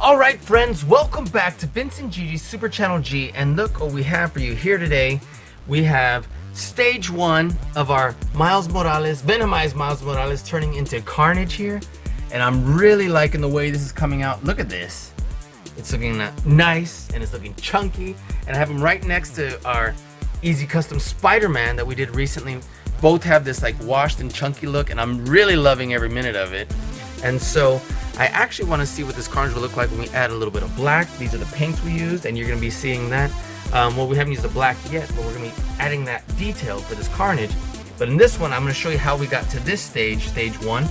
Alright friends, welcome back to Vince and Gigi's Super Channel G, and look what we have for you here today. We have stage 1 of our Miles Morales, Venomized Miles Morales turning into Carnage here. And I'm really liking the way this is coming out. Look at this. It's looking nice and it's looking chunky. And I have them right next to our Easy Custom Spider-Man that we did recently. Both have this like washed and chunky look, and I'm really loving every minute of it. And so I actually want to see what this Carnage will look like when we add a little bit of black. These are the paints we used, and you're going to be seeing that. Well, we haven't used the black yet, but we're going to be adding that detail for this Carnage. But in this one, I'm going to show you how we got to this stage, stage 1.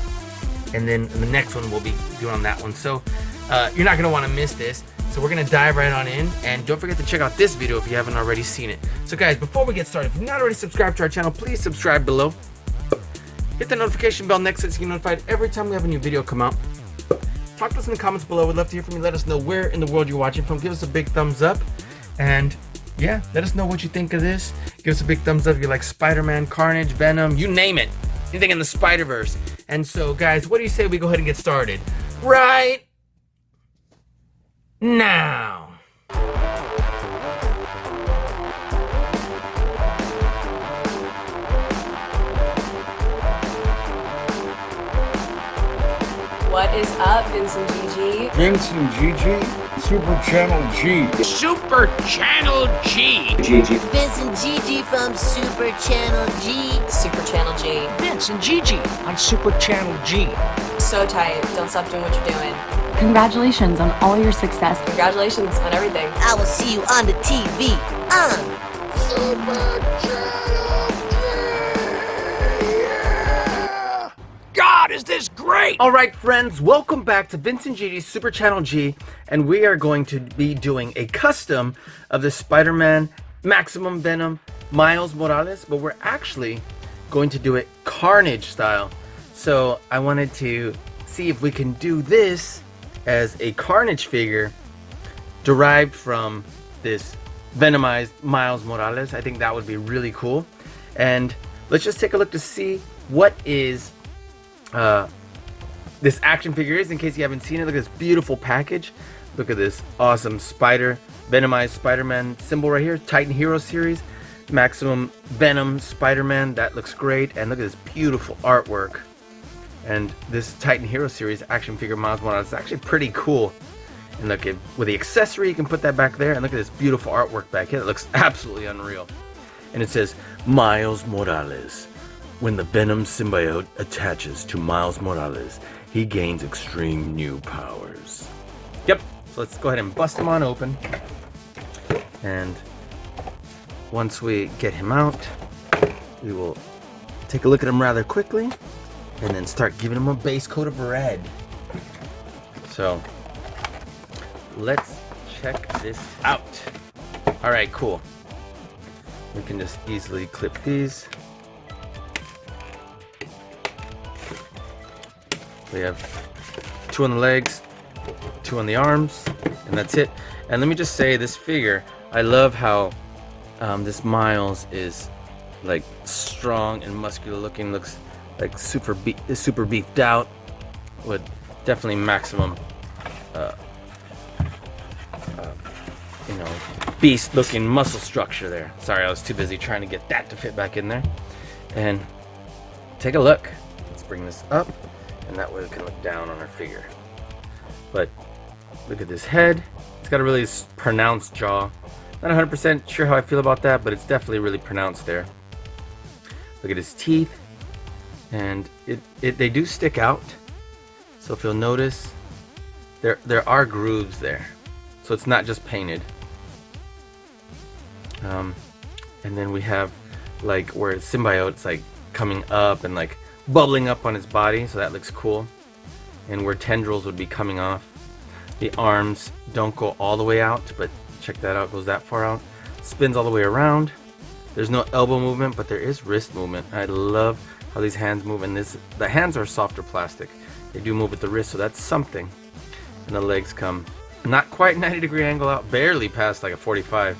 And then in the next one, we'll be doing on that one. So you're not going to want to miss this. So we're going to dive right on in. And don't forget to check out this video if you haven't already seen it. So guys, before we get started, if you're not already subscribed to our channel, please subscribe below. Hit the notification bell next to it so you get notified every time we have a new video come out. Talk to us in the comments below. We'd love to hear from you. Let us know where in the world you're watching from. Give us a big thumbs up. And yeah, let us know what you think of this. Give us a big thumbs up if you like Spider-Man, Carnage, Venom, you name it. Anything in the Spider-Verse. And so guys, what do you say we go ahead and get started right now? What is up, Vince and Gigi? Vince and Gigi, Super Channel G. Super Channel G. Gigi. Vince and Gigi from Super Channel G. Super Channel G. Vince and Gigi on Super Channel G. So tight. Don't stop doing what you're doing. Congratulations on all your success. Congratulations on everything. I will see you on the TV on Super Channel G. God, is this great! Alright friends, welcome back to Vince and Gigi's Super Channel G, and we are going to be doing a custom of the Spider-Man Maximum Venom Miles Morales, but we're actually going to do it Carnage style. So I wanted to see if we can do this as a Carnage figure derived from this Venomized Miles Morales. I think that would be really cool. And let's just take a look to see what is this action figure is, in case you haven't seen it. Look at this beautiful package. Look at this awesome Venomized Spider-Man symbol right here. Titan Hero Series, Maximum Venom Spider-Man. That looks great. And look at this beautiful artwork. And this Titan Hero Series action figure Miles Morales is actually pretty cool. And look, with the accessory, you can put that back there. And look at this beautiful artwork back here. It looks absolutely unreal. And it says, Miles Morales. When the Venom symbiote attaches to Miles Morales, he gains extreme new powers. Yep, so let's go ahead and bust him on open. And once we get him out, we will take a look at him rather quickly and then start giving him a base coat of red. So let's check this out. All right, cool. We can just easily clip these. We have 2 on the legs, 2 on the arms, and that's it. And let me just say, this figure, I love how this Miles is like strong and muscular looking. Looks like super beefed out with definitely maximum beast looking muscle structure there. Sorry, I was too busy trying to get that to fit back in there. And take a look. Let's bring this up, and that way we can look down on our figure. But look at this head. It's got a really pronounced jaw. Not 100% sure how I feel about that, but it's definitely really pronounced there. Look at his teeth, and they do stick out. So if you'll notice, there are grooves there, so it's not just painted. And then we have like where the symbiote's like coming up and like bubbling up on his body, so that looks cool. And where tendrils would be coming off. The arms don't go all the way out, but check that out, goes that far out. Spins all the way around. There's no elbow movement, but there is wrist movement. I love how these hands move, and the hands are softer plastic. They do move with the wrist, so that's something. And the legs come not quite 90-degree angle out, barely past like a 45.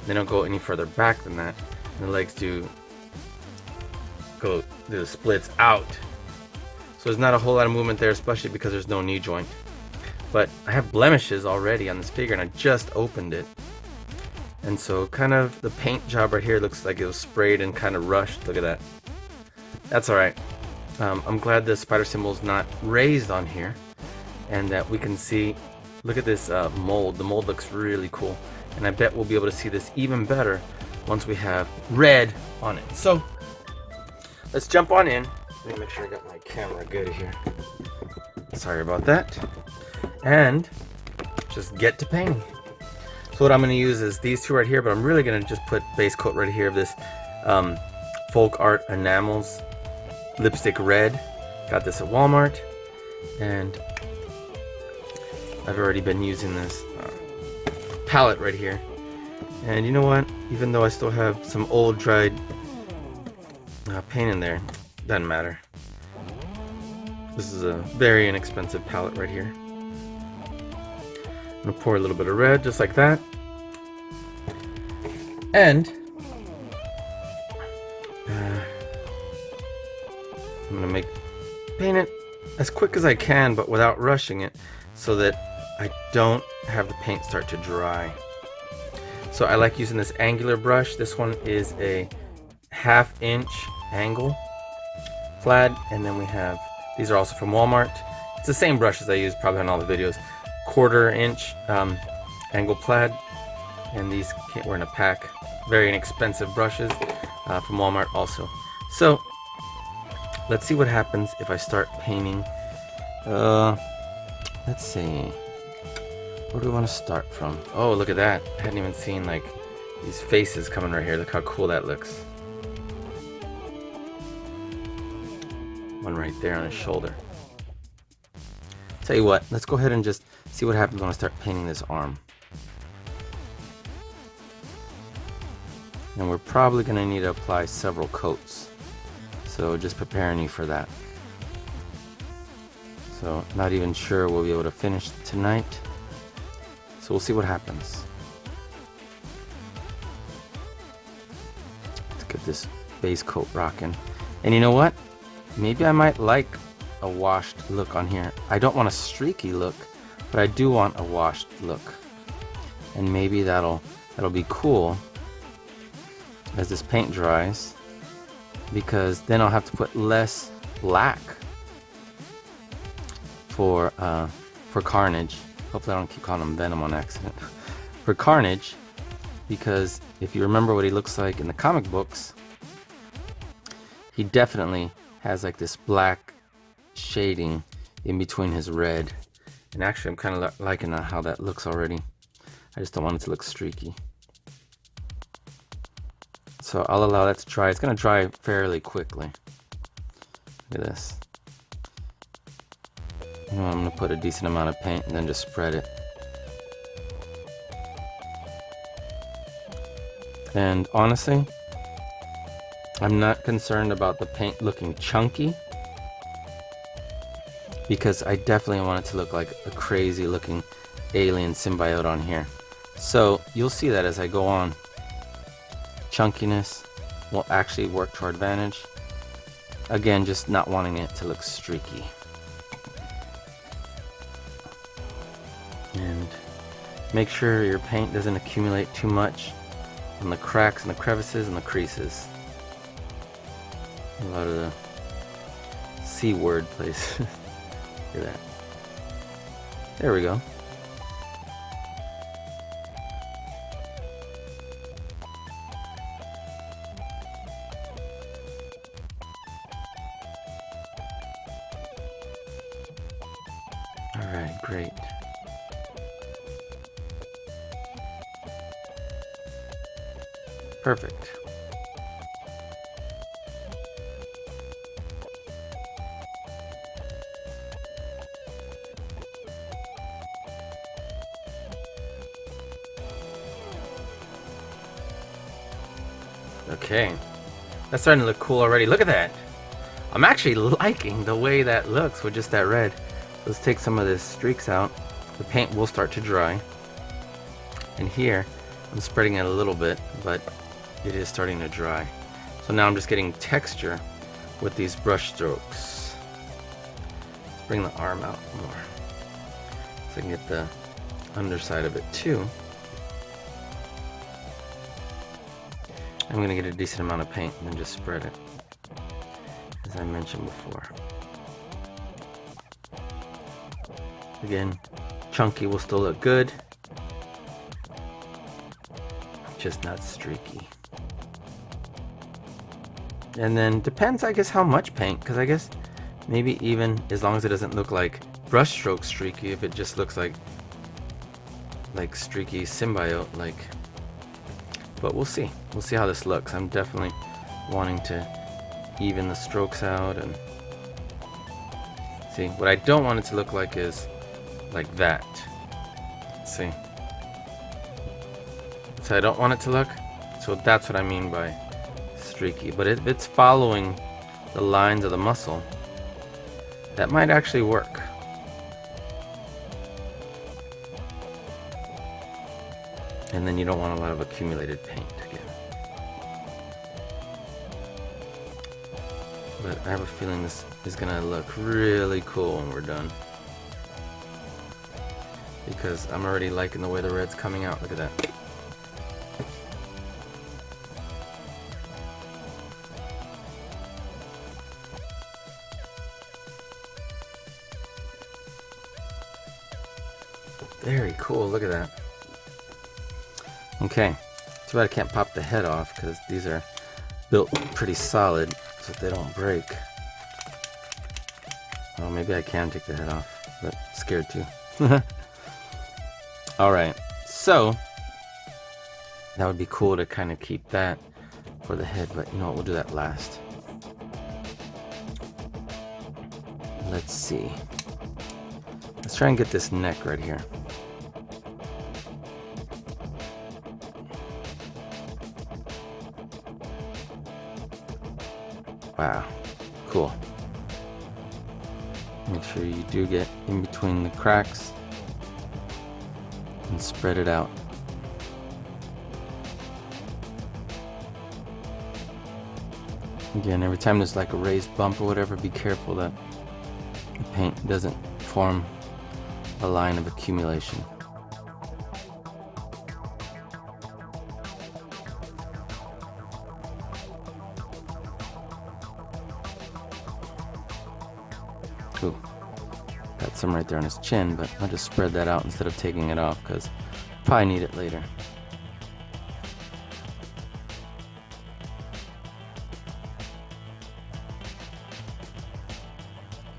They don't go any further back than that. And the legs do the splits out. So there's not a whole lot of movement there, especially because there's no knee joint. but I have blemishes already on this figure and I just opened it. And so kind of the paint job right here looks like it was sprayed and kind of rushed. Look at that. That's alright. I'm glad the spider symbol is not raised on here and that we can see, look at this mold. The mold looks really cool. And I bet we'll be able to see this even better once we have red on it. So let's jump on in. Let me make sure I got my camera good here. Sorry about that. And just get to painting. So what I'm going to use is these two right here, but I'm really going to just put base coat right here of this Folk Art Enamels lipstick red. Got this at Walmart, and I've already been using this palette right here. And you know what? Even though I still have some old dried paint in there, doesn't matter. This is a very inexpensive palette right here. I'm gonna pour a little bit of red just like that, and I'm gonna paint it as quick as I can, but without rushing it, so that I don't have the paint start to dry. So I like using this angular brush. This one is a 1/2 inch angle plaid, and then we have, these are also from Walmart. It's the same brush as I use probably on all the videos. 1/4 inch angle plaid, and these were in a pack. Very inexpensive brushes from Walmart also. So let's see what happens if I start painting. Let's see, where do we want to start from? Oh, look at that. I hadn't even seen like these faces coming right here. Look how cool that looks. One right there on his shoulder. Tell you what, let's go ahead and just see what happens when I start painting this arm. And we're probably going to need to apply several coats. So just preparing you for that. So not even sure we'll be able to finish tonight. So we'll see what happens. Let's get this base coat rocking. And you know what? Maybe I might like a washed look on here. I don't want a streaky look, but I do want a washed look. And maybe that'll be cool as this paint dries, because then I'll have to put less black for Carnage. Hopefully I don't keep calling him Venom on accident. For Carnage, because if you remember what he looks like in the comic books, he definitely has like this black shading in between his red. And actually I'm kind of liking how that looks already. I just don't want it to look streaky. So I'll allow that to dry. It's going to dry fairly quickly. Look at this. You know, I'm going to put a decent amount of paint and then just spread it. And honestly, I'm not concerned about the paint looking chunky, because I definitely want it to look like a crazy looking alien symbiote on here. So you'll see that as I go on. Chunkiness will actually work to our advantage. Again, just not wanting it to look streaky. And make sure your paint doesn't accumulate too much on the cracks and the crevices and the creases. A lot of the C word places. Look at that. There we go. Alright, great. Perfect. Okay, that's starting to look cool already. Look at that. I'm actually liking the way that looks with just that red. Let's take some of this streaks out. The paint will start to dry. And here, I'm spreading it a little bit, but it is starting to dry. So now I'm just getting texture with these brush strokes. Let's bring the arm out more. So I can get the underside of it too. I'm going to get a decent amount of paint and then just spread it, as I mentioned before. Again, chunky will still look good, just not streaky. And then depends, I guess, how much paint, because I guess maybe even as long as it doesn't look like brushstroke streaky, if it just looks like streaky symbiote, like. But we'll see. We'll see how this looks. I'm definitely wanting to even the strokes out and see. What I don't want it to look like is like that. See? So I don't want it to look. So that's what I mean by streaky. But if it's following the lines of the muscle, that might actually work. And then you don't want a lot of accumulated paint again. But I have a feeling this is gonna look really cool when we're done, because I'm already liking the way the red's coming out. Look at that. Very cool, look at that. Okay, too bad I can't pop the head off because these are built pretty solid so that they don't break. Well, maybe I can take the head off, but scared to. Alright, so that would be cool to kind of keep that for the head, but you know what, we'll do that last. Let's see. Let's try and get this neck right here. Wow, cool. Make sure you do get in between the cracks and spread it out. Again, every time there's like a raised bump or whatever, be careful that the paint doesn't form a line of accumulation. Ooh, got some right there on his chin, but I'll just spread that out instead of taking it off because probably need it later.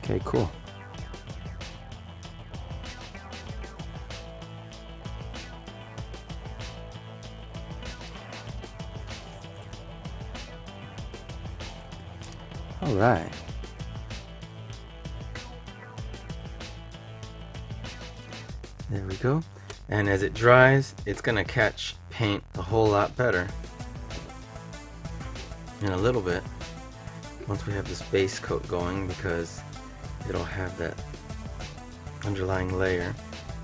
Okay, cool. All right. There we go. And as it dries, it's gonna catch paint a whole lot better in a little bit once we have this base coat going, because it'll have that underlying layer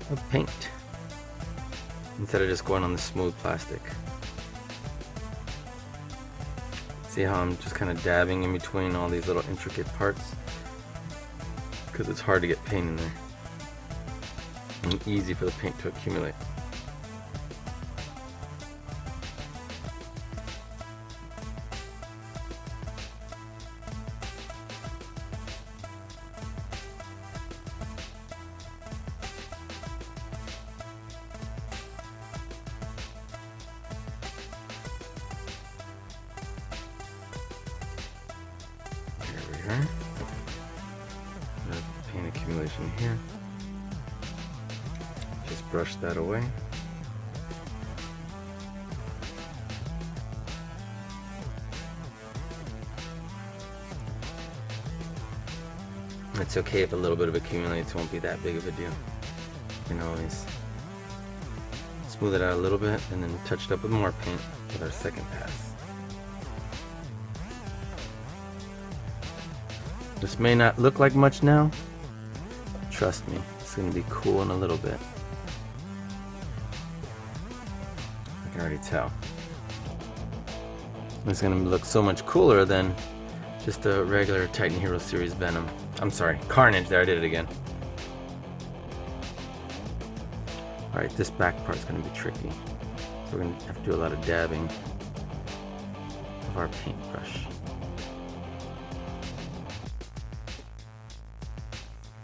of paint instead of just going on the smooth plastic. See how I'm just kind of dabbing in between all these little intricate parts, because it's hard to get paint in there and easy for the paint to accumulate. There we are. Paint accumulation here. Just brush that away. It's okay if a little bit of accumulates, it won't be that big of a deal. You can always smooth it out a little bit and then touch it up with more paint with our second pass. This may not look like much now. Trust me, it's going to be cool in a little bit. I can already tell. It's going to look so much cooler than just a regular Titan Hero Series Venom. I'm sorry, Carnage. There, I did it again. Alright, this back part's going to be tricky. So we're going to have to do a lot of dabbing of our paintbrush.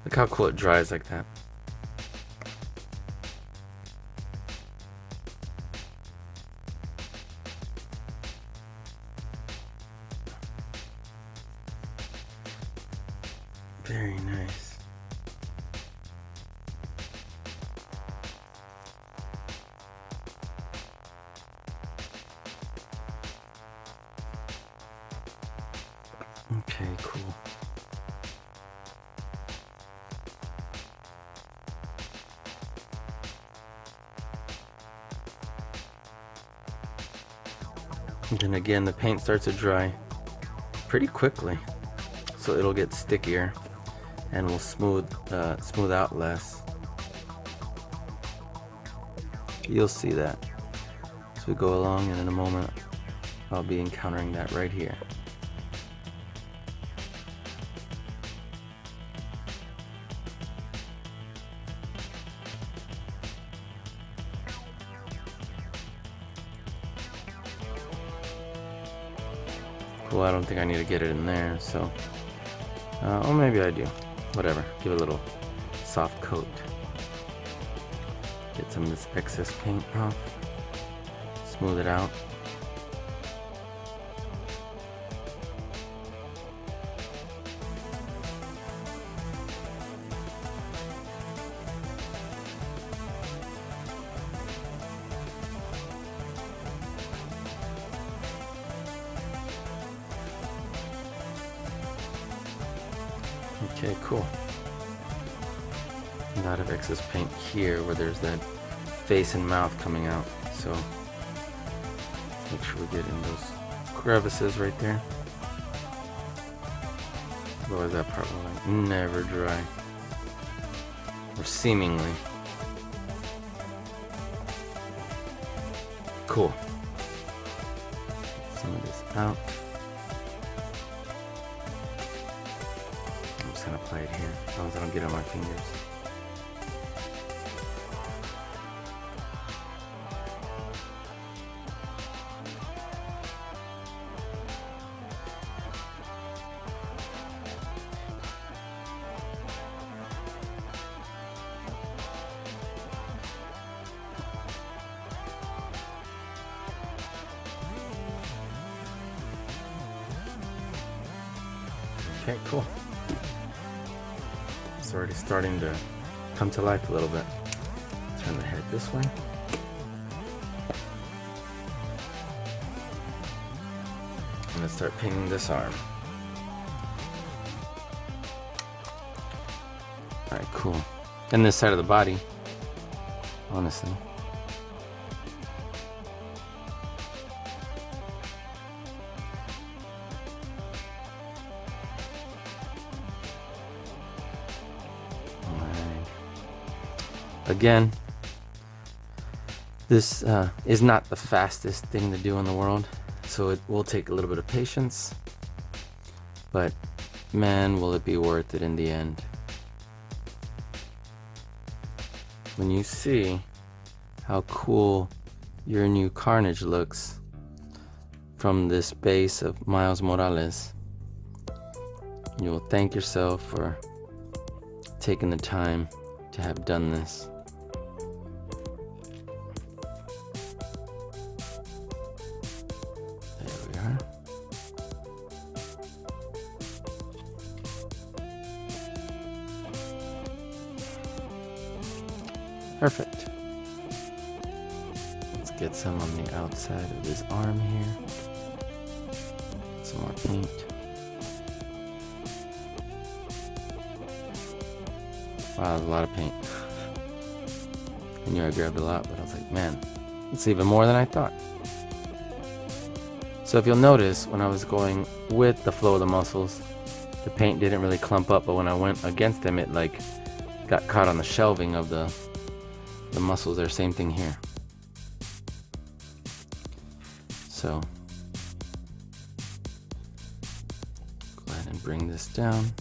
Look how cool it dries like that. Very nice. Okay, cool. And then again, the paint starts to dry pretty quickly, so it'll get stickier and will smooth out less. You'll see that as we go along, and in a moment I'll be encountering that right here. Cool, I don't think I need to get it in there, so or maybe I do. Whatever, give it a little soft coat. Get some of this excess paint off, smooth it out. Okay, cool. A lot of excess paint here where there's that face and mouth coming out, so make sure we get in those crevices right there. Otherwise that part will like never dry, or seemingly. Cool. Some of this out. I'm just gonna apply it here, as long as I don't get it on my fingers. Okay, cool. It's already starting to come to life a little bit. Turn the head this way. I'm gonna start painting this arm. Alright, cool. And this side of the body, honestly. Again, this is not the fastest thing to do in the world, so it will take a little bit of patience, but man, will it be worth it in the end. When you see how cool your new Carnage looks from this base of Miles Morales, you will thank yourself for taking the time to have done this. Perfect. Let's get some on the outside of this arm here. Some more paint. Wow, there's a lot of paint. I knew I grabbed a lot, but I was like, man, it's even more than I thought. So if you'll notice, when I was going with the flow of the muscles, the paint didn't really clump up, but when I went against them, it like got caught on the shelving of the muscles there. Same thing here. So go ahead and bring this down.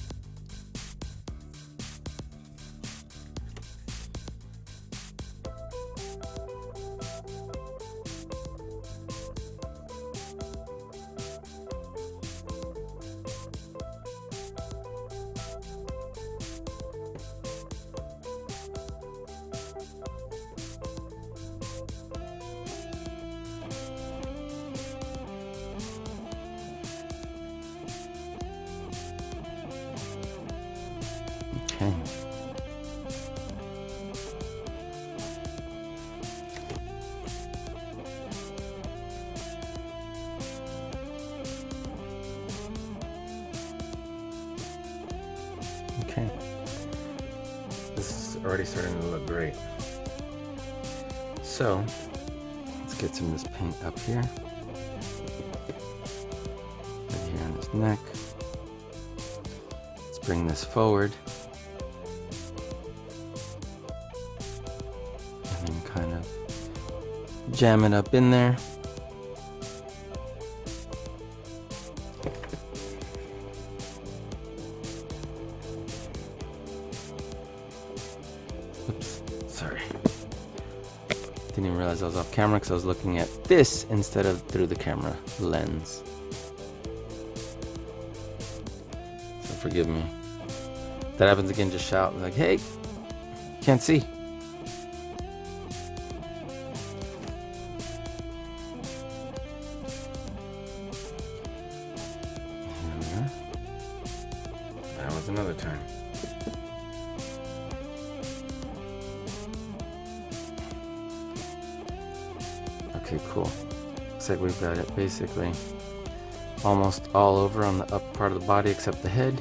Okay. Okay. This is already starting to look great. So, let's get some of this paint up here. Right here on his neck. Let's bring this forward. And then kind of jam it up in there. Oops, sorry. Didn't even realize I was off camera because I was looking at this instead of through the camera lens. So forgive me. If that happens again, just shout like, hey, can't see. Here we are. That was another time. Okay, cool. Looks like we've got it basically almost all over on the up part of the body except the head.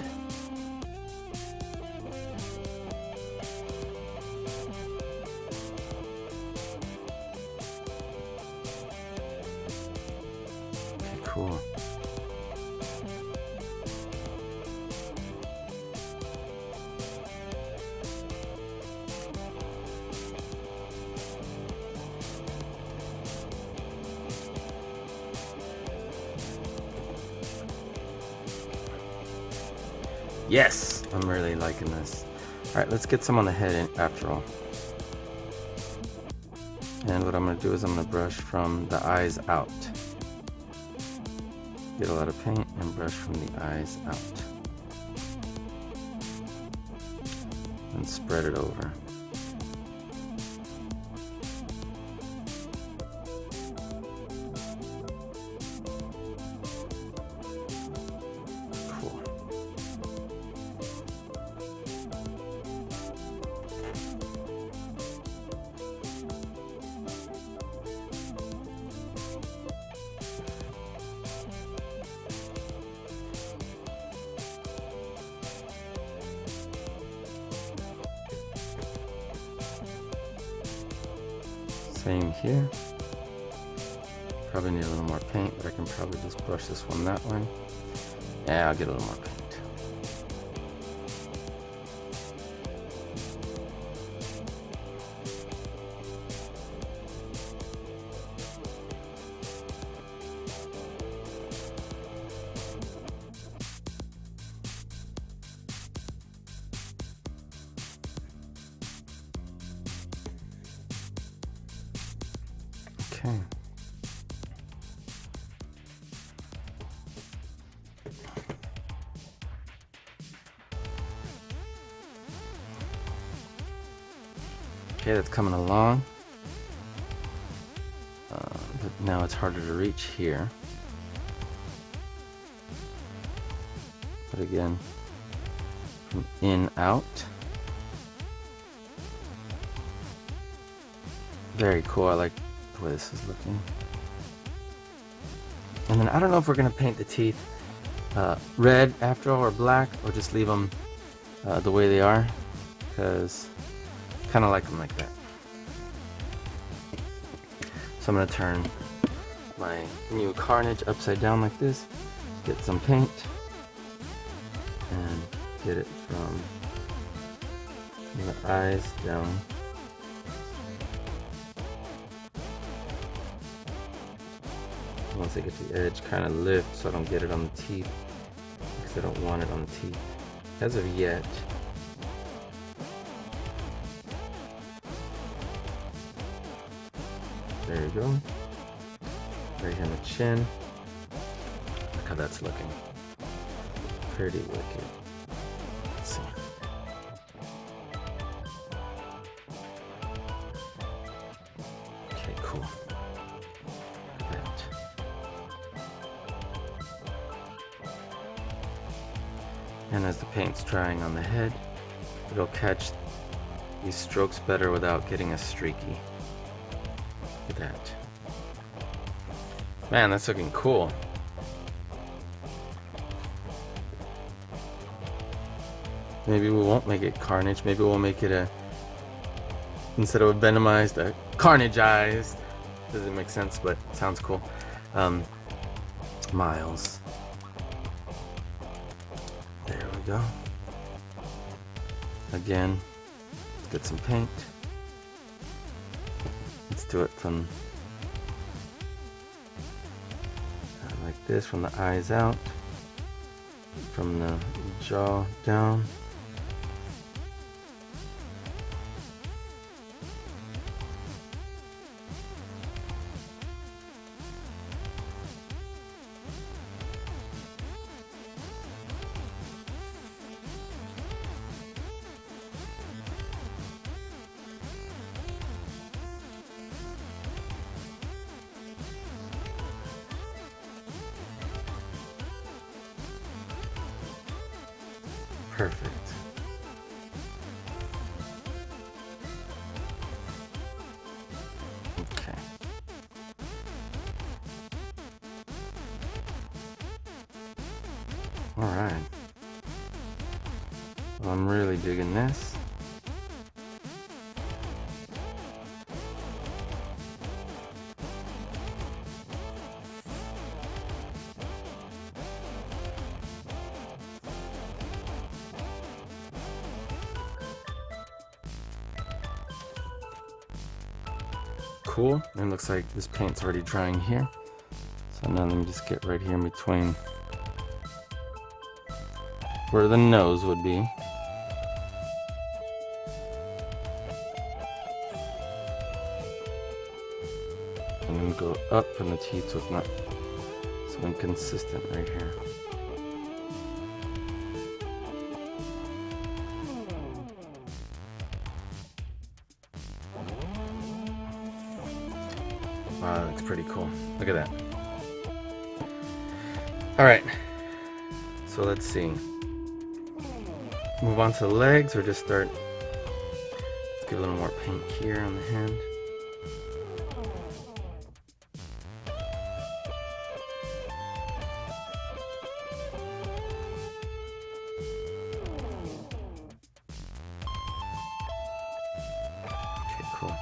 Okay, cool. Yes, I'm really liking this. All right, let's get some on the head after all. And what I'm gonna do is I'm gonna brush from the eyes out. Get a lot of paint and brush from the eyes out. And spread it over. Cool. Same here. Probably need a little more paint, but I can probably just brush this one that way. Yeah, I'll get a little more paint. Okay. Okay, that's coming along. But now it's harder to reach here. But again, from in, out. Very cool, I like the way this is looking. And then I don't know if we're gonna paint the teeth red after all, or black, or just leave them the way they are, because kind of like them like that. So I'm gonna turn my new Carnage upside down like this, get some paint, and get it from the eyes down. Once I get the edge kind of lift so I don't get it on the teeth, because I don't want it on the teeth as of yet. There you go. Right here on the chin. Look how that's looking. Pretty wicked. Let's see. Okay, cool. Look at that. And as the paint's drying on the head, it'll catch these strokes better without getting as streaky. Look at that. Man, that's looking cool. Maybe we won't make it Carnage. Maybe we'll make it a, instead of a Venomized, a Carnageized. Doesn't make sense, but sounds cool. Miles. There we go. Again, let's get some paint. Let's do it from like this, from the eyes out, from the jaw down. Perfect. Okay. All right. Well, I'm really digging this. Cool. And it looks like this paint's already drying here. So now let me just get right here in between where the nose would be. And then go up from the teeth so it's not so inconsistent right here. Wow, that looks pretty cool. Look at that. All right, so let's see. Move on to the legs or just start? Let's give a little more paint here on the hand. Okay, cool.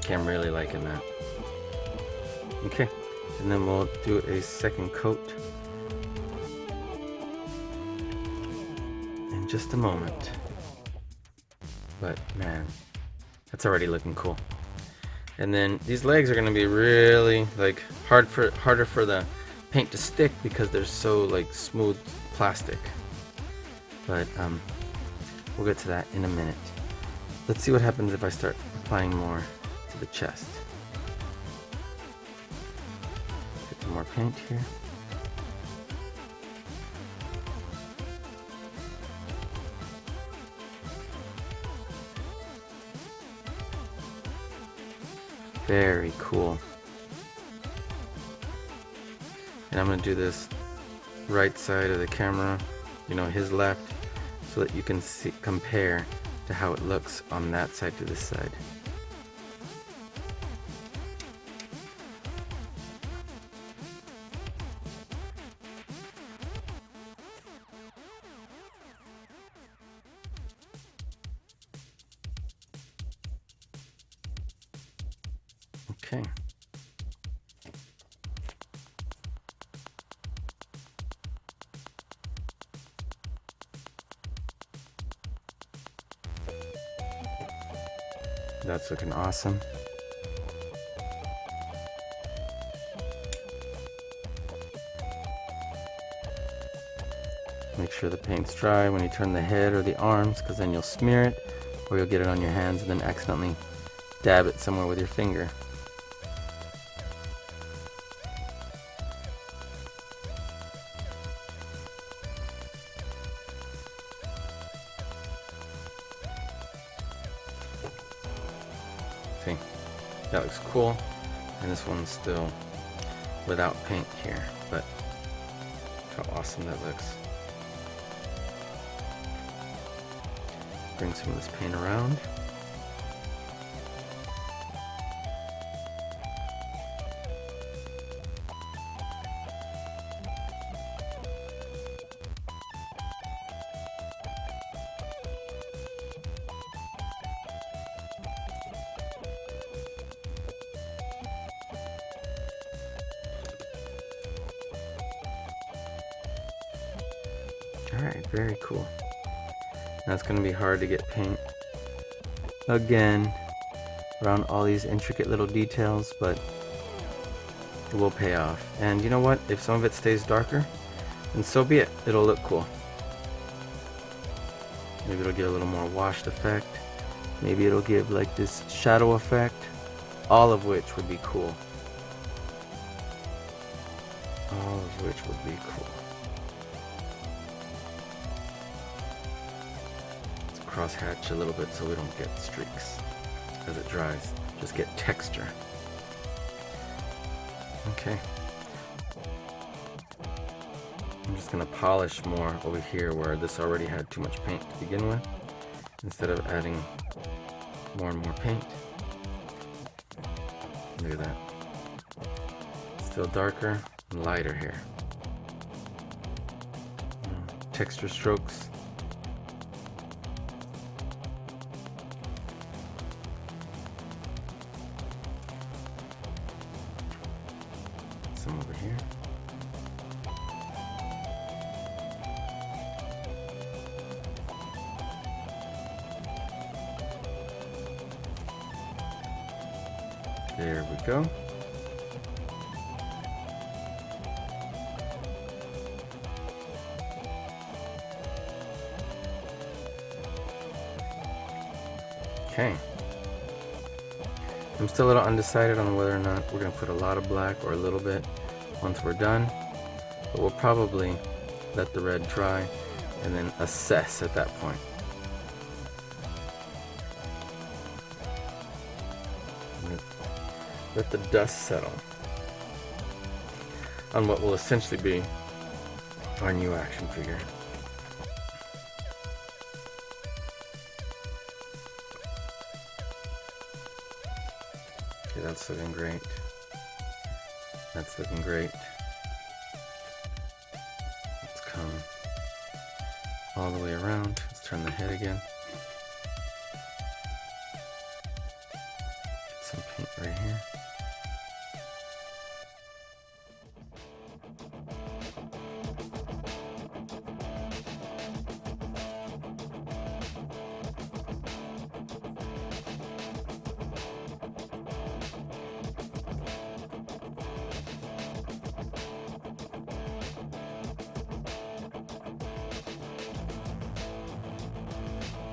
Okay, I'm really liking that. Okay, and then we'll do a second coat in just a moment. But man, that's already looking cool. And then these legs are gonna be really like harder for the paint to stick because they're so like smooth plastic. But we'll get to that in a minute. Let's see what happens if I start applying more to the chest. Get some more paint here. Very cool. And I'm going to do this right side of the camera, you know, his left, so that you can see, compare to how it looks on that side to this side. Okay. That's looking awesome. Make sure the paint's dry when you turn the head or the arms, because then you'll smear it, or you'll get it on your hands and then accidentally dab it somewhere with your finger. That looks cool. And this one's still without paint here, but how awesome that looks. Bring some of this paint around. Alright, very cool. Now it's going to be hard to get paint again around all these intricate little details, but it will pay off. And you know what? If some of it stays darker, then so be it. It'll look cool. Maybe it'll give a little more washed effect. Maybe it'll give like this shadow effect. All of which would be cool. All of which would be cool. Cross hatch a little bit so we don't get streaks as it dries. Just get texture. Okay. I'm just gonna polish more over here where this already had too much paint to begin with, instead of adding more and more paint. Look at that. Still darker and lighter here. Texture strokes. Some over here. There we go. Okay. I'm still a little undecided on whether or not we're going to put a lot of black or a little bit once we're done, but we'll probably let the red dry and then assess at that point. Let the dust settle on what will essentially be our new action figure. Okay, that's looking great. That's looking great. Let's come all the way around. Let's turn the head again. Get some paint right here.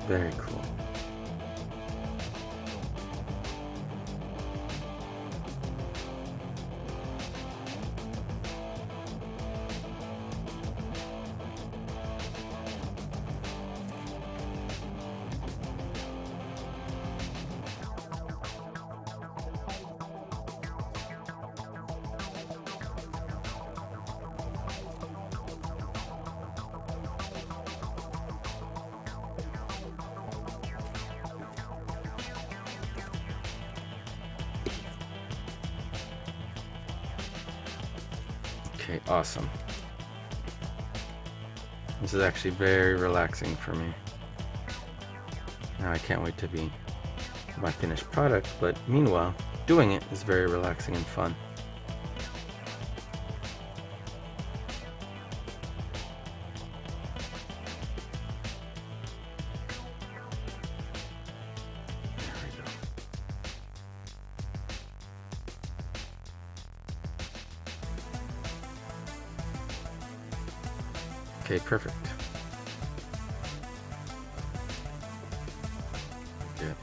Very cool. Okay, awesome. This is actually very relaxing for me. Now I can't wait to be my finished product, but meanwhile, doing it is very relaxing and fun. Okay, perfect. Good.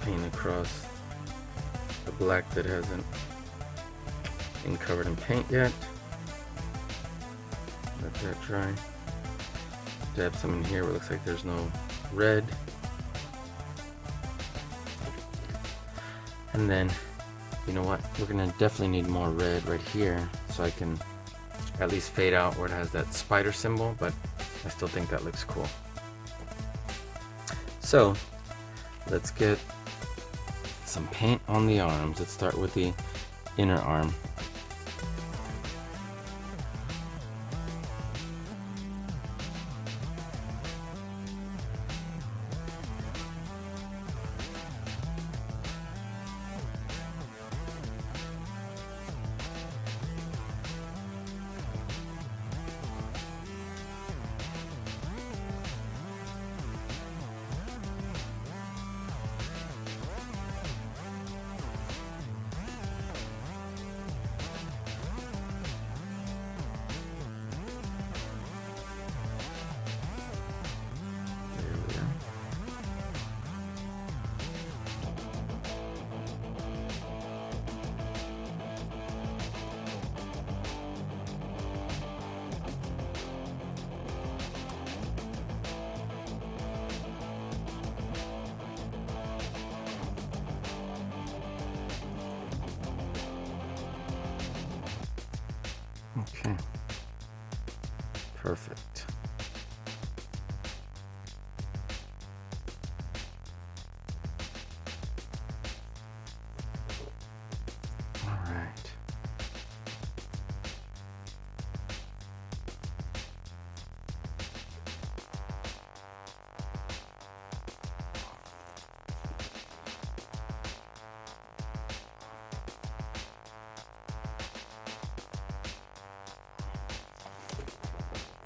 Paint across the black that hasn't been covered in paint yet. Let that dry. Dab some in here where it looks like there's no red. And then, you know what? We're gonna definitely need more red right here so I can at least fade out where it has that spider symbol, but I still think that looks cool. So let's get some paint on the arms. Let's start with the inner arm. Okay, perfect. All right.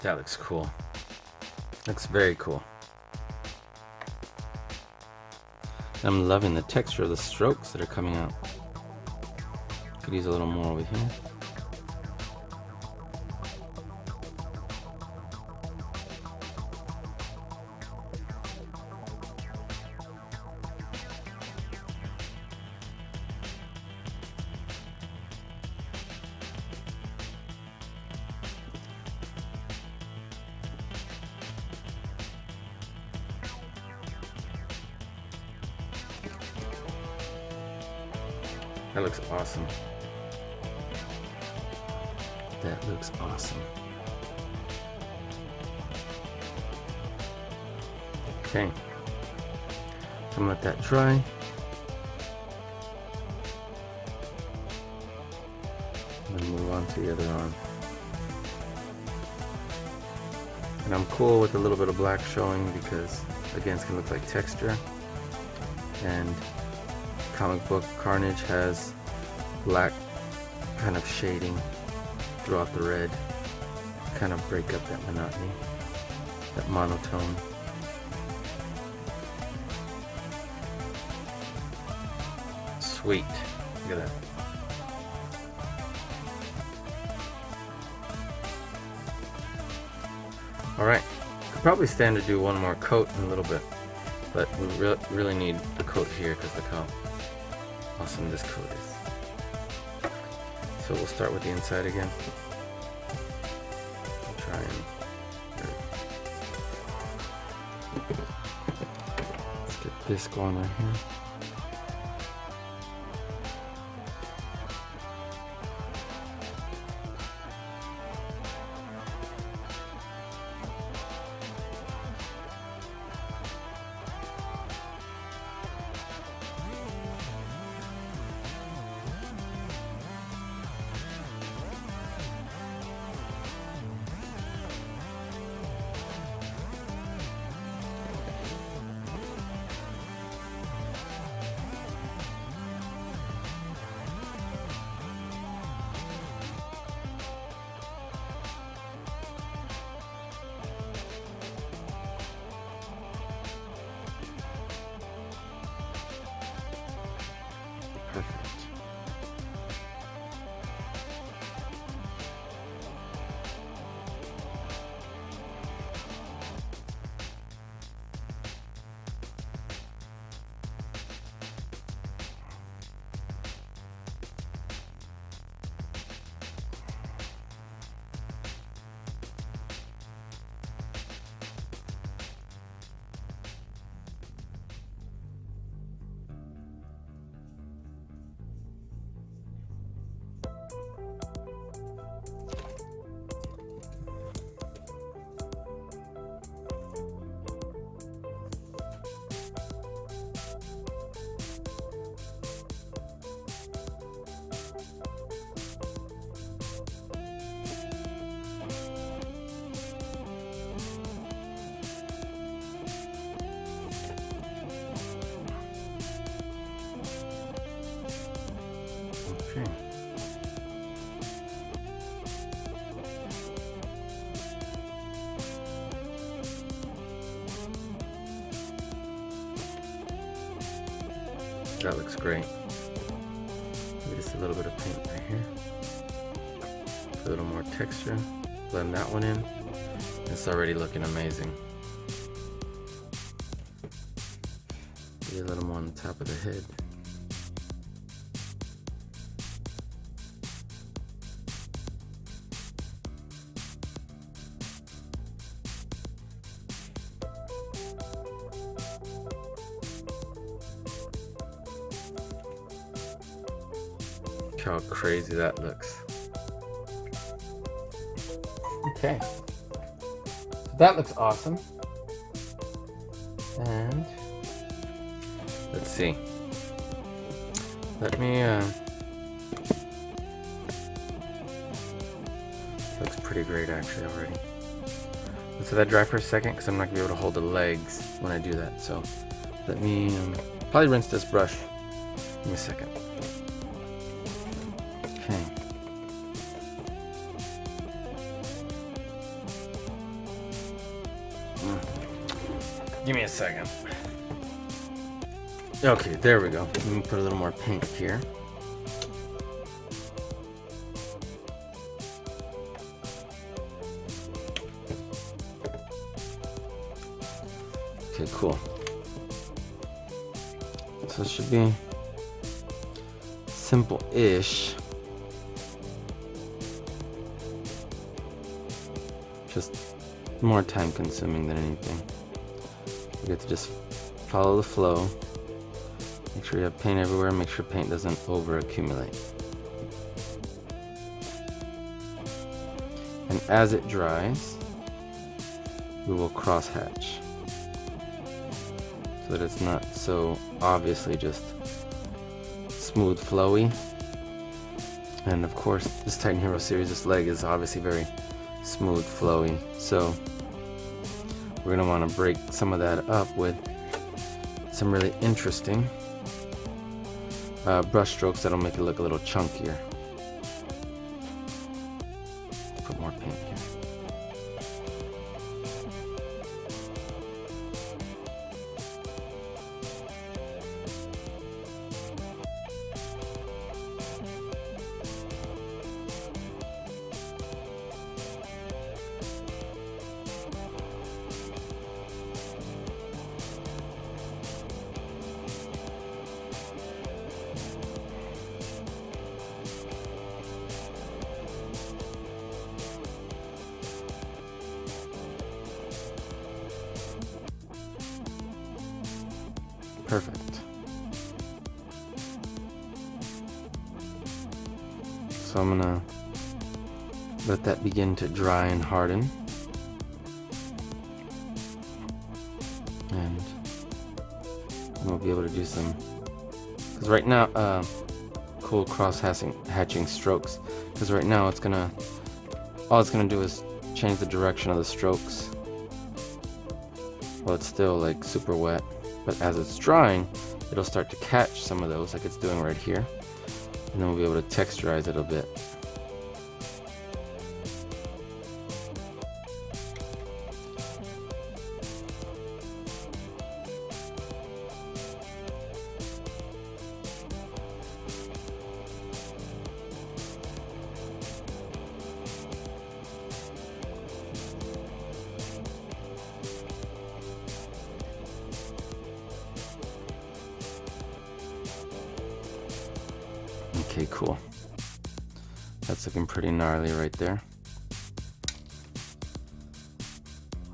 That looks cool. Looks very cool. I'm loving the texture of the strokes that are coming out. Could use a little more over here. That looks awesome. That looks awesome. Okay. I'm gonna let that dry. And then move on to the other arm. And I'm cool with a little bit of black showing because, again, it's gonna look like texture. And comic book Carnage has black kind of shading throughout the red, kind of break up that monotony, that monotone. Sweet, look at that. All right, could probably stand to do one more coat in a little bit, but we really need the coat here because look how awesome this coat is. So we'll start with the inside again. I'll try and let's get this going right here. Okay. That looks great. Maybe just a little bit of paint right here. A little more texture. Blend that one in. It's already looking amazing. Maybe a little more on the top of the head. Look how crazy that looks. Okay. So that looks awesome. And let's see. Let me looks pretty great actually already. Let's let that dry for a second because I'm not gonna be able to hold the legs when I do that. So let me probably rinse this brush. Give me a second. Okay. Give me a second. Okay, there we go. Let me put a little more paint here. Okay, cool. So it should be simple-ish. Just more time consuming than anything. You get to just follow the flow. Make sure you have paint everywhere. Make sure paint doesn't over accumulate. And as it dries, we will cross hatch so that it's not so obviously just smooth, flowy. And of course, this Titan Hero series, this leg is obviously very smooth, flowy. So we're gonna want to break some of that up with some really interesting brush strokes that'll make it look a little chunkier. Put more paint here. Perfect. So I'm gonna let that begin to dry and harden. And we'll be able to do some, because right now, cool cross hatching strokes. Because right now all it's gonna do is change the direction of the strokes. Well, it's still like super wet. But as it's drying, it'll start to catch some of those like it's doing right here. And then we'll be able to texturize it a bit. Okay, cool. That's looking pretty gnarly right there.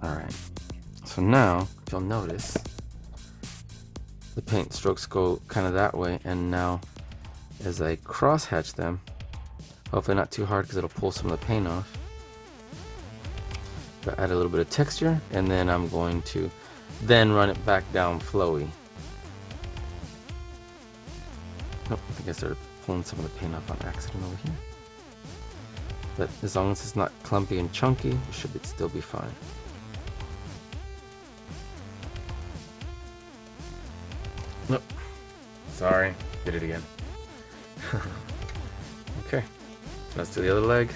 Alright, so now, if you'll notice, the paint strokes go kind of that way, and now as I cross hatch them, hopefully not too hard because it'll pull some of the paint off, but add a little bit of texture, and then I'm going to then run it back down flowy. Oh, I think I started pulling some of the paint off on accident over here. But as long as it's not clumpy and chunky, it should still be fine. Nope. Sorry. Did it again. Okay, let's do the other leg.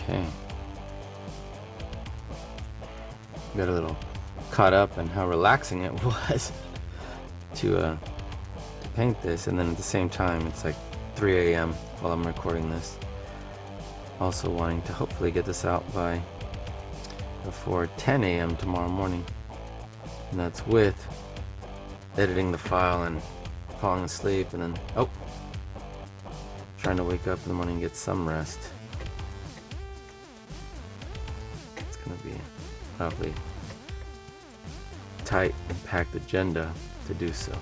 Okay. Got a little caught up in how relaxing it was to paint this, and then at the same time it's like 3 a.m. while I'm recording this. Also wanting to hopefully get this out by before 10 a.m. tomorrow morning, and that's with editing the file and falling asleep, and then trying to wake up in the morning and get some rest. It's gonna be probably tight and packed agenda to do so.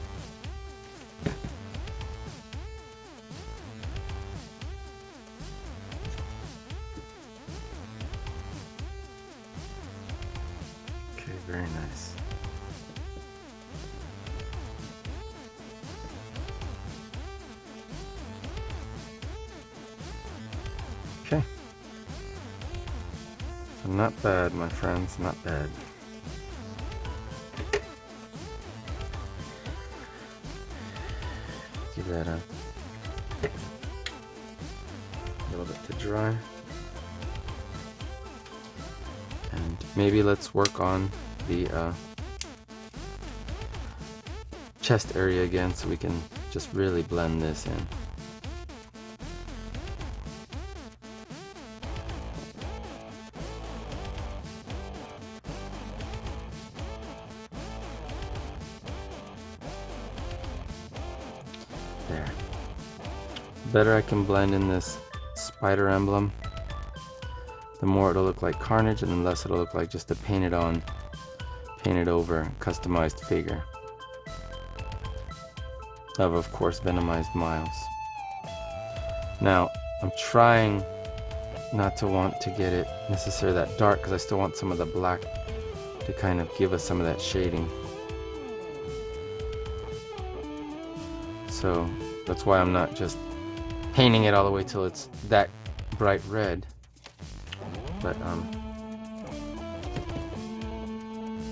Okay, very nice. Okay. So not bad, my friends, not bad. Give that a little bit to dry. And maybe let's work on the chest area again so we can just really blend this in. There. The better I can blend in this spider emblem, the more it'll look like Carnage, and the less it'll look like just a painted over customized figure of course, Venomized Miles. Now, I'm trying not to want to get it necessarily that dark, because I still want some of the black to kind of give us some of that shading. So that's why I'm not just painting it all the way till it's that bright red. But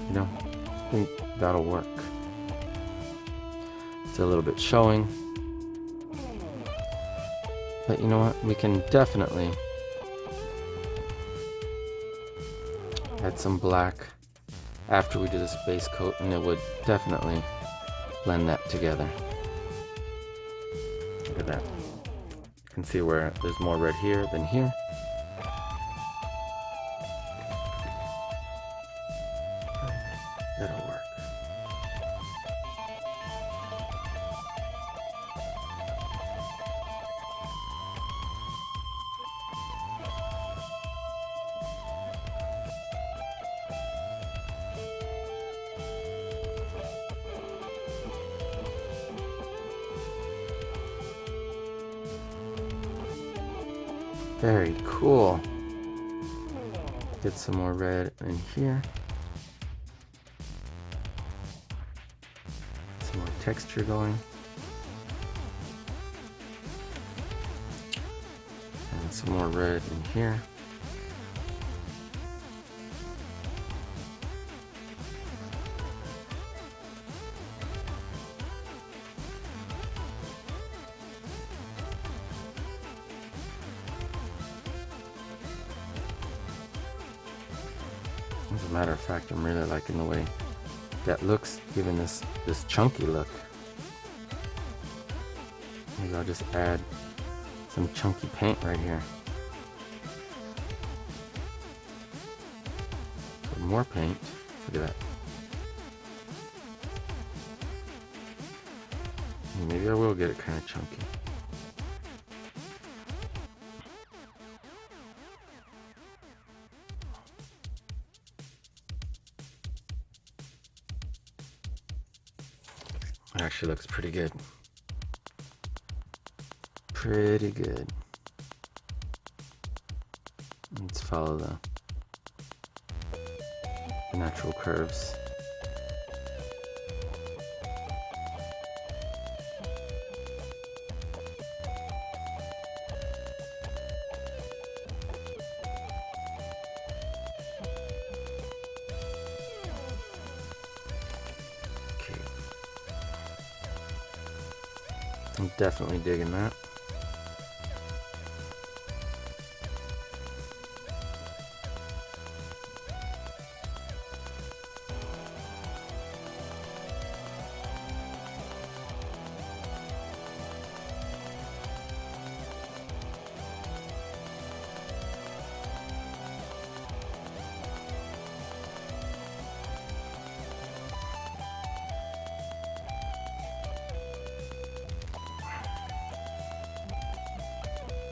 you know, I think that'll work. It's a little bit showing, but you know what? We can definitely add some black after we do this base coat, and it would definitely blend that together. Look at that. You can see where there's more red here than here. That'll work. Very cool. Get some more red in here. Some more texture going. And some more red in here. As a matter of fact, I'm really liking the way that looks, giving this chunky look. Maybe I'll just add some chunky paint right here. So more paint. Look at that. Maybe I will get it kind of chunky. It actually looks pretty good. Pretty good. Let's follow the natural curves. Okay. I'm definitely digging that.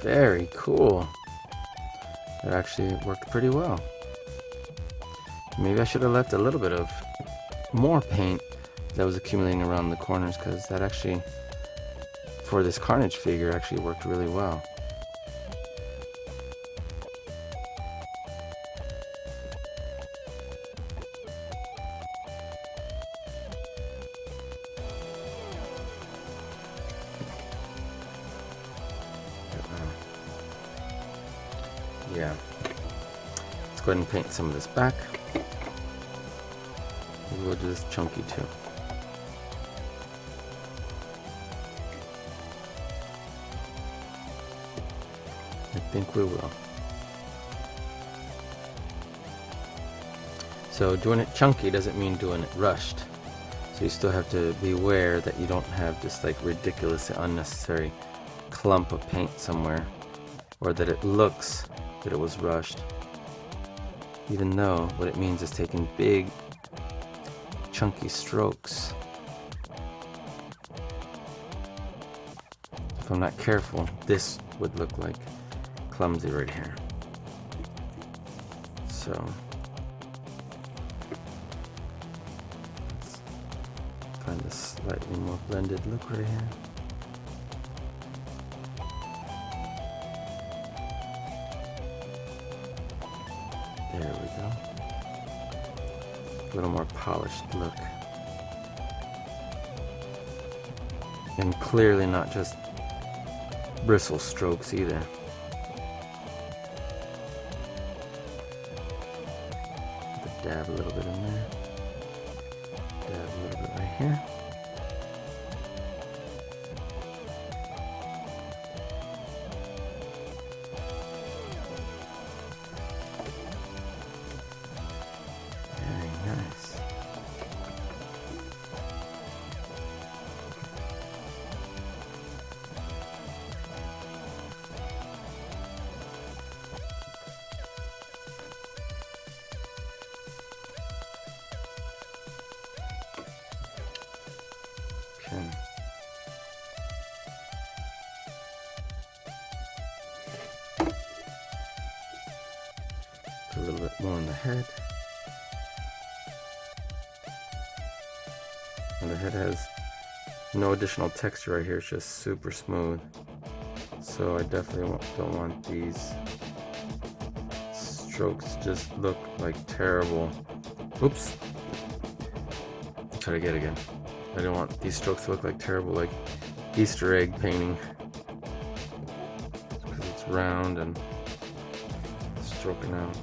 Very cool. That actually worked pretty well. Maybe I should have left a little bit of more paint that was accumulating around the corners, because that actually, for this Carnage figure, actually worked really well. Yeah. Let's go ahead and paint some of this back. We'll do this chunky too. I think we will. So doing it chunky doesn't mean doing it rushed. So you still have to be aware that you don't have this like ridiculous, unnecessary clump of paint somewhere, or that it looks that it was rushed, even though what it means is taking big chunky strokes. If I'm not careful, this would look like clumsy right here. So let's find a slightly more blended look right here. There we go. A little more polished look. And clearly not just bristle strokes either. Dab a little bit in there. Dab a little bit right here. Okay. Put a little bit more on the head. And the head has no additional texture right here, it's just super smooth. So I definitely don't want these strokes to just look like terrible. Oops. Try to get it again. I don't want these strokes to look like terrible, like Easter egg painting, because it's round and stroking out.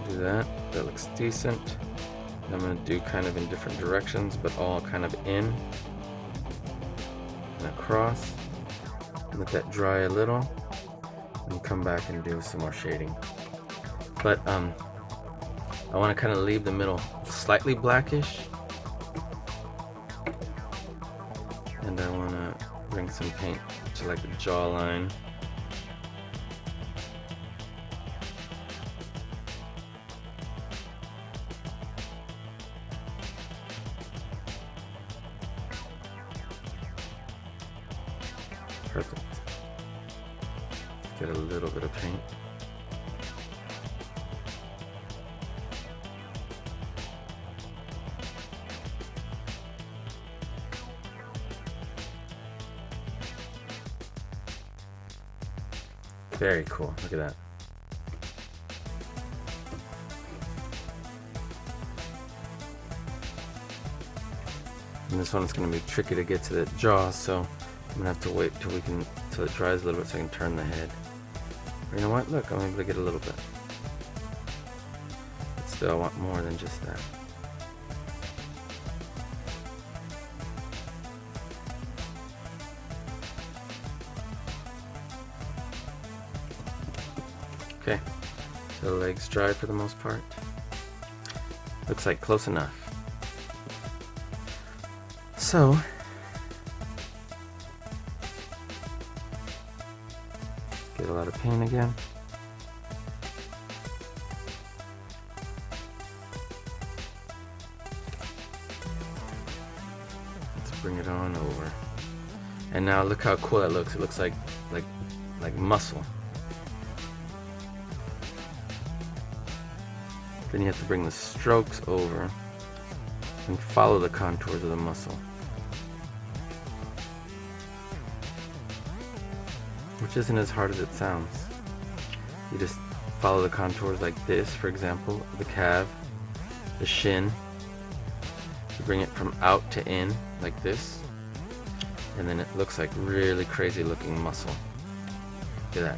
Do that. That looks decent. And I'm going to do kind of in different directions, but all kind of in and across. Let that dry a little. And come back and do some more shading. but I want to kind of leave the middle slightly blackish, and I want to bring some paint to like the jawline. Perfect. Get a little bit of paint. Very cool. Look at that. And this one's going to be tricky to get to the jaw, so I'm gonna have to wait till it dries a little bit so I can turn the head. Or you know what? Look, I'm able to get a little bit. But still, I want more than just that. Okay, so the legs dry for the most part. Looks like close enough. So, get a lot of paint again. Let's bring it on over. And now look how cool that looks. It looks like muscle. Then you have to bring the strokes over and follow the contours of the muscle, which isn't as hard as it sounds. You just follow the contours like this, for example, the calf, the shin. You bring it from out to in like this, and then it looks like really crazy looking muscle. Look at that.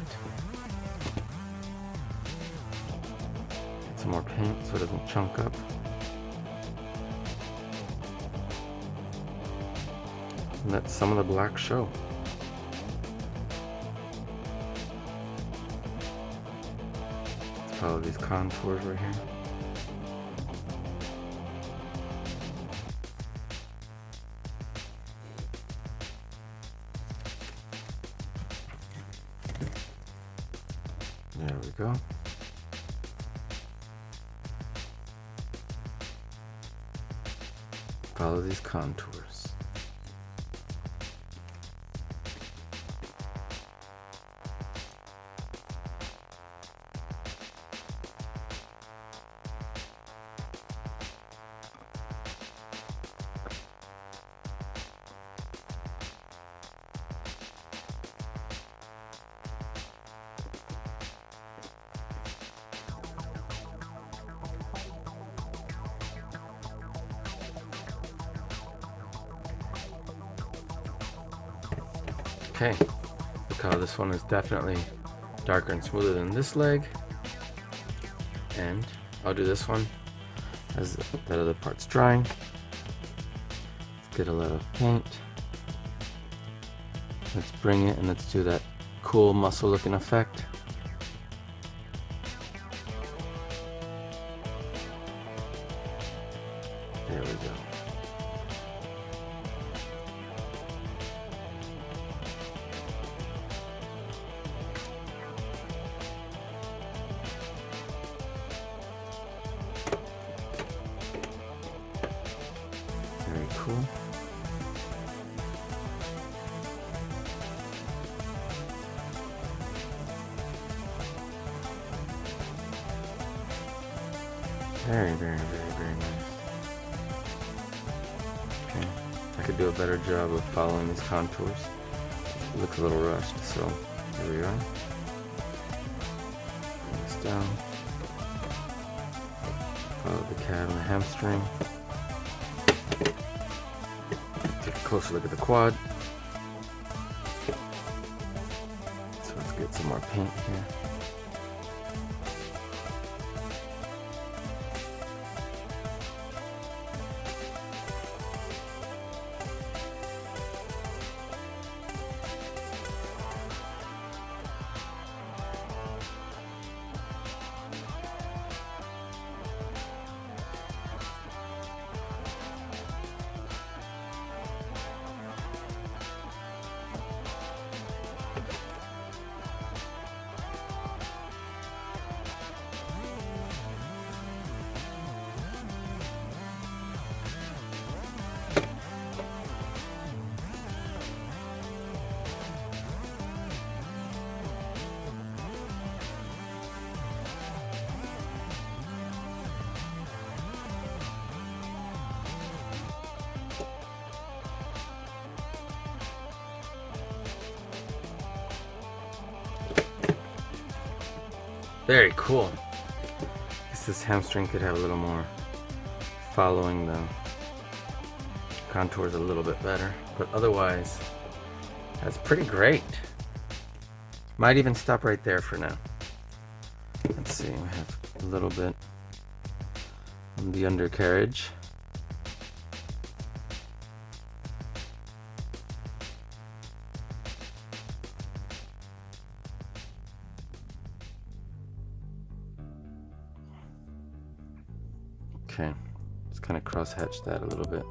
Get some more paint so it doesn't chunk up. And let some of the black show. Follow these contours right here. There we go. Follow these contours. Okay, look how this one is definitely darker and smoother than this leg. And I'll do this one as that other part's drying. Let's get a lot of paint. Let's bring it and let's do that cool muscle looking effect. There we go. Very cool. Very, very, very, very nice. Okay, I could do a better job of following these contours. It looks a little rushed, so here we are. Bring this down. Follow the calf and the hamstring. Take a closer look at the quad. So let's get some more paint here. Very cool. Guess this hamstring could have a little more following the contours a little bit better, but otherwise that's pretty great. Might even stop right there for now. Let's see, we have a little bit on the undercarriage. Okay, just kind of cross-hatch that a little bit.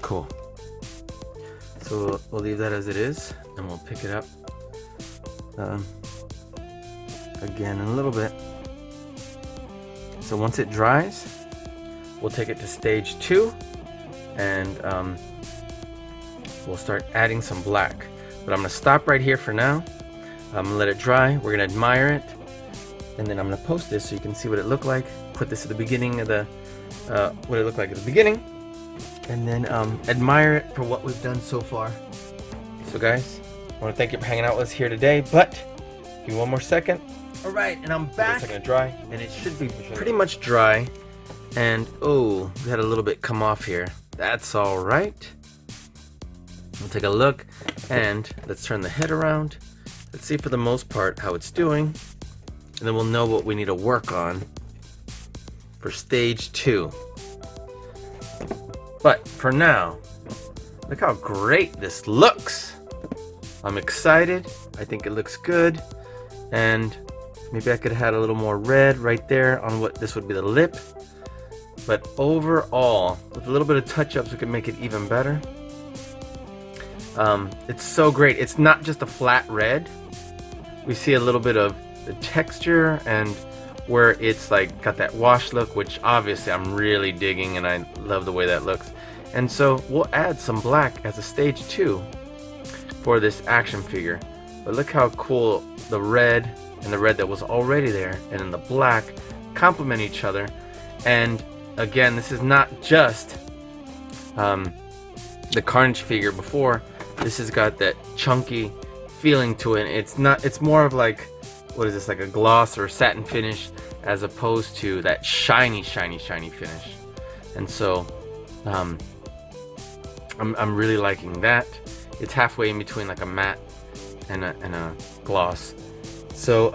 Cool. So we'll leave that as it is, and we'll pick it up again in a little bit. So once it dries, we'll take it to stage 2, and we'll start adding some black. But I'm gonna stop right here for now. I'm gonna let it dry. We're gonna admire it, and then I'm gonna post this so you can see what it looked like. Put this at the beginning of the what it looked like at the beginning, and then admire it for what we've done so far. So guys, I want to thank you for hanging out with us here today, but give me one more second. All right, and I'm back. It's gonna dry, and it should be pretty much dry. And oh, we had a little bit come off here. That's all right. We'll take a look, and let's turn the head around. Let's see for the most part how it's doing, and then we'll know what we need to work on for stage 2. But for now, look how great this looks. I'm excited. I think it looks good. And maybe I could have had a little more red right there on what this would be the lip. But overall, with a little bit of touch-ups, we can make it even better. It's so great. It's not just a flat red. We see a little bit of the texture and where it's like got that wash look, which obviously I'm really digging, and I love the way that looks. And so we'll add some black as a stage 2 for this action figure. But look how cool the red and the red that was already there and then the black complement each other. And again, this is not just the Carnage figure before. This has got that chunky feeling to it. It's more of like, what is this, like a gloss or satin finish, as opposed to that shiny finish. And so I'm really liking that. It's halfway in between like a matte and a gloss. So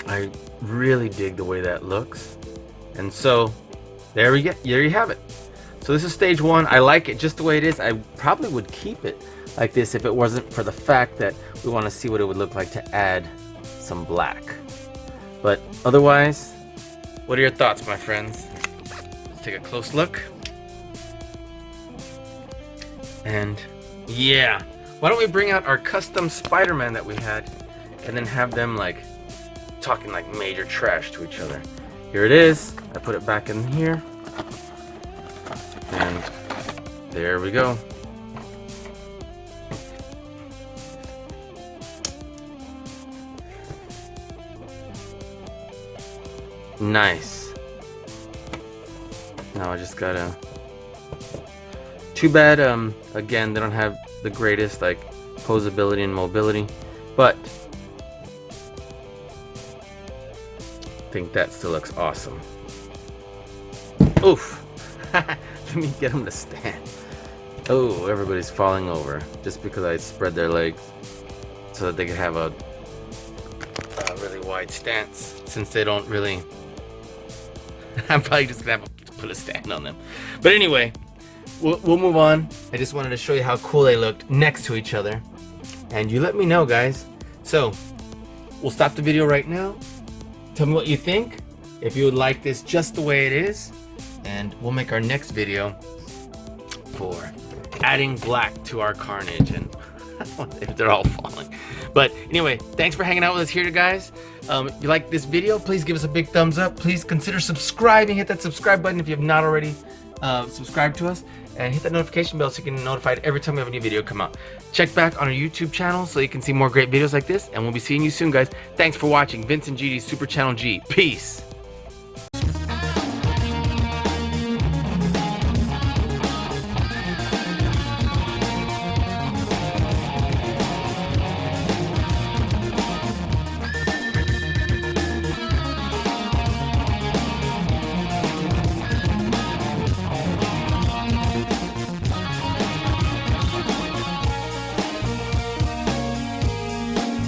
I really dig the way that looks. And so there you have it. So this is stage 1. I like it just the way it is. I probably would keep it like this if it wasn't for the fact that we want to see what it would look like to add some black. But otherwise, what are your thoughts, my friends? Let's take a close look. And yeah, why don't we bring out our custom Spider-Man that we had and then have them like talking like major trash to each other. Here it is. I put it back in here. And there we go. Nice. Now I just gotta... Too bad, again, they don't have the greatest like posability and mobility, but I think that still looks awesome. Oof. Let me get them to stand. Oh, everybody's falling over just because I spread their legs so that they could have a really wide stance, since they don't really... I'm probably just gonna have to put a stand on them. But anyway, we'll move on. I just wanted to show you how cool they looked next to each other, and you let me know, guys. So we'll stop the video right now. Tell me what you think, if you would like this just the way it is, and we'll make our next video for adding black to our Carnage. And if they're all falling. But anyway, thanks for hanging out with us here, guys. If you like this video, please give us a big thumbs up. Please consider subscribing. Hit that subscribe button if you have not already subscribed to us, and hit that notification bell so you can get notified every time we have a new video come out. Check back on our YouTube channel so you can see more great videos like this, and we'll be seeing you soon, guys. Thanks for watching Vince and GD's Super Channel G. Peace.